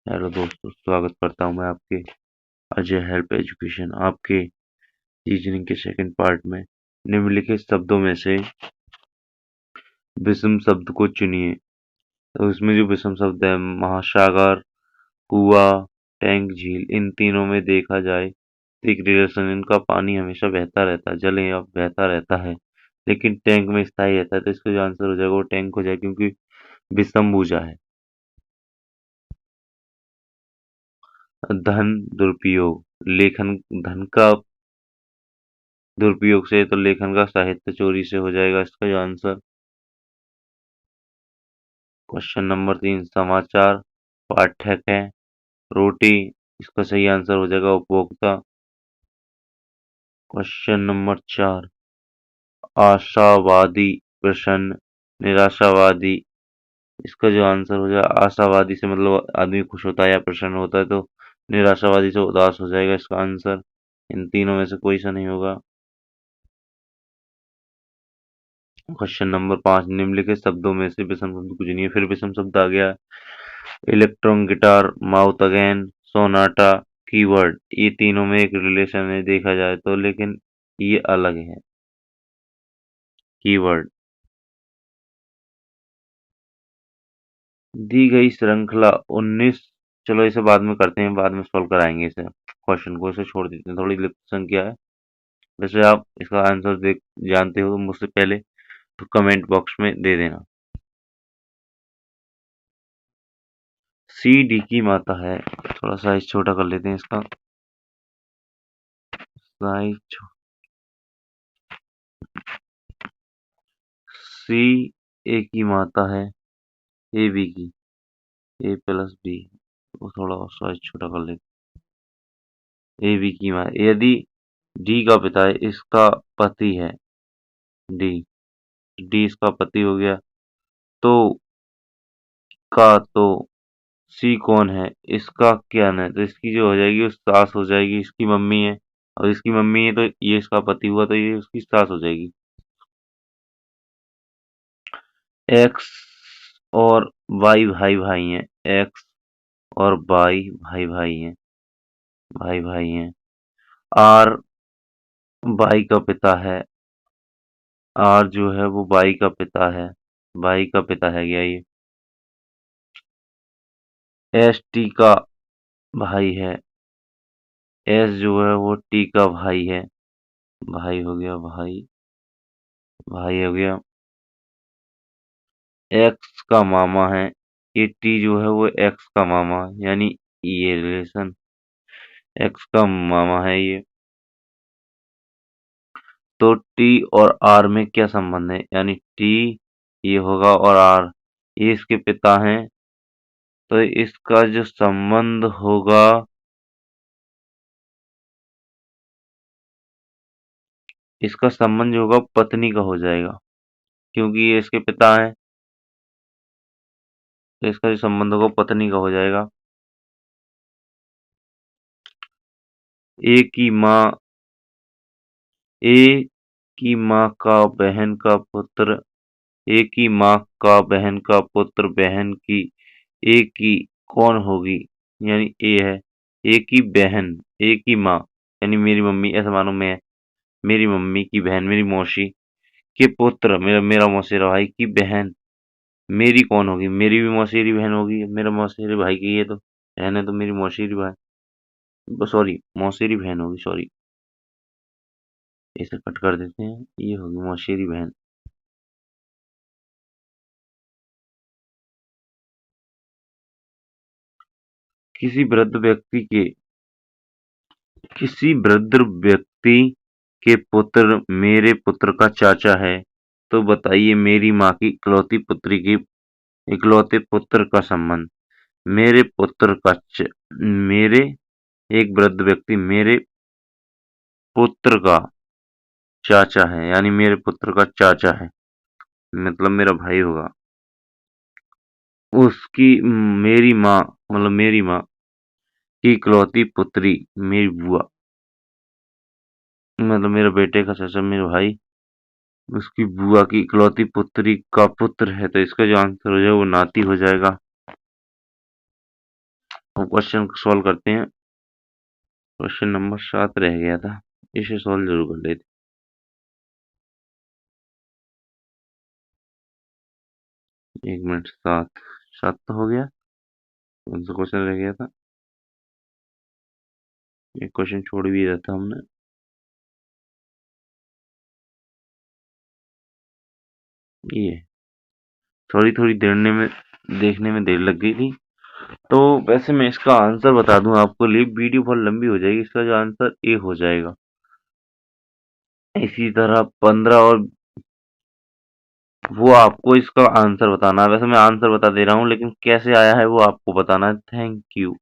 Hello दोस्तों, स्वागत करता हूं मैं आपके अजय हेल्प एजुकेशन आपके रीजनिंग के सेकंड पार्ट में। निम्नलिखित शब्दों में से विषम शब्द को चुनिए। तो इसमें जो विषम शब्द है महासागर, कुआं, टैंक, झील, इन तीनों में देखा जाए तो एक रिलेशन, इनका पानी हमेशा बहता रहता है, जल या बहता रहता है, लेकिन टैंक में स्थायी रहता है। तो इसका जो आंसर हो जाएगा वो टैंक हो जाएगा, क्योंकि विषम भुजा है। धन दुरुपयोग, लेखन धन का दुरुपयोग से, तो लेखन का साहित्य चोरी से हो जाएगा इसका जो आंसर। क्वेश्चन नंबर 3, समाचार पाठक है, रोटी, इसका सही आंसर हो जाएगा उपभोक्ता। क्वेश्चन नंबर 4, आशावादी, प्रसन्न, निराशावादी, इसका जो आंसर हो जाएगा आशावादी से मतलब आदमी खुश होता है या प्रसन्न होता है, तो निराशावादी से उदास हो जाएगा इसका आंसर। इन तीनों में से कोई सा नहीं होगा। क्वेश्चन नंबर 5, निम्नलिखित शब्दों में से विषम शब्द को चुनिए। फिर विषम शब्द आ गया। Electron, guitar, mouth again, Sonata, keyword, ये तीनों में एक रिलेशन है देखा जाए तो, लेकिन ये अलग है। कीवर्ड, दी गई श्रृंखला 19, चलो इसे बाद में करते हैं, बाद में सॉल्व कराएंगे इसे, क्वेश्चन को इसे छोड़ देते हैं, थोड़ी लिप्त संख्या है। वैसे आप इसका आंसर देख जानते हो मुझसे पहले, तो कमेंट बॉक्स में दे देना। सी डी की माता है, थोड़ा साइज छोटा कर लेते हैं इसका, साइज सी ए की माता है, ए बी की, ए प्लस बी, वो थोड़ा और साइज छोटा कर लेते, ए बी की माँ, यदि डी का पिता है, इसका पति है, डी, डी इसका पति हो गया, तो तो सी कौन है, इसका क्या है, तो इसकी जो हो जाएगी वो सास हो जाएगी, इसकी मम्मी है, और इसकी मम्मी है तो ये इसका पति हुआ, तो ये उसकी सास हो जाएगी। एक्स और वाई भाई भाई हैं, एक्स और वाई भाई भाई हैं, भाई भाई हैं। आर वाई का पिता है, आर जो है वो वाई का पिता है, वाई का पिता है क्या ये। एस टी का भाई है, एस जो है वो टी का भाई है, भाई हो गया, भाई, भाई हो गया। एक्स का मामा है, ये टी जो है वो एक्स का मामा है, यानी ये रिलेशन एक्स का मामा है ये। तो टी और आर में क्या संबंध है, यानी टी ये होगा और आर ये इसके पिता हैं, तो इसका जो संबंध होगा, इसका संबंध जो होगा पत्नी का हो जाएगा, क्योंकि ये इसके पिता हैं, तो इसका जो संबंध होगा पत्नी का हो जाएगा। ए की माँ, ए की माँ का बहन का पुत्र, ए की माँ का बहन का पुत्र बहन की, ए की कौन होगी, यानी ए है, ए की बहन, ए की माँ यानी मेरी मम्मी, ऐसा मानो मैं, मेरी मम्मी की बहन मेरी मौसी के पुत्र, मेरा मेरा मौसेरा भाई की बहन, मेरी कौन होगी, मेरी भी मौसेरी बहन होगी, मेरा मौसेरे भाई की ये तो बहन है, तो मेरी मौसेरी बहन, सॉरी मौसेरी बहन होगी, सॉरी, इसे कट कर देते हैं, ये होगी मौसेरी बहन। किसी वृद्ध व्यक्ति के, किसी वृद्ध व्यक्ति के पुत्र मेरे पुत्र का चाचा है, तो बताइए मेरी माँ की इकलौती पुत्री की, इकलौते पुत्र का संबंध, मेरे पुत्र का मेरे, एक वृद्ध व्यक्ति मेरे पुत्र का चाचा है, यानी मेरे पुत्र का चाचा है, मतलब मेरा भाई होगा, उसकी मेरी माँ, मतलब मेरी माँ की इकलौती पुत्री मेरी बुआ, मतलब मेरे बेटे का चाचा मेरे भाई, उसकी बुआ की इकलौती पुत्री का पुत्र है, तो इसका जो आंसर हो जाएगा वो नाती हो जाएगा। अब क्वेश्चन सॉल्व करते हैं। क्वेश्चन नंबर 7 रह गया था, इसे सॉल्व जरूर कर लेते। 1 मिनट, 7 7 तो हो गया। कौन सा क्वेश्चन रह गया था? एक क्वेश्चन छोड़ भी दिया था हमने। ये थोड़ी थोड़ी देखने में देर लग गई थी। तो वैसे मैं इसका आंसर बता दूं आपको, लिए वीडियो बहुत लंबी हो जाएगी। इसका जो आंसर ए हो जाएगा। इसी तरह 15 और वो आपको इसका आंसर बताना है। वैसे मैं आंसर बता दे रहा हूँ, लेकिन कैसे आया है वो आपको बताना है। Thank you.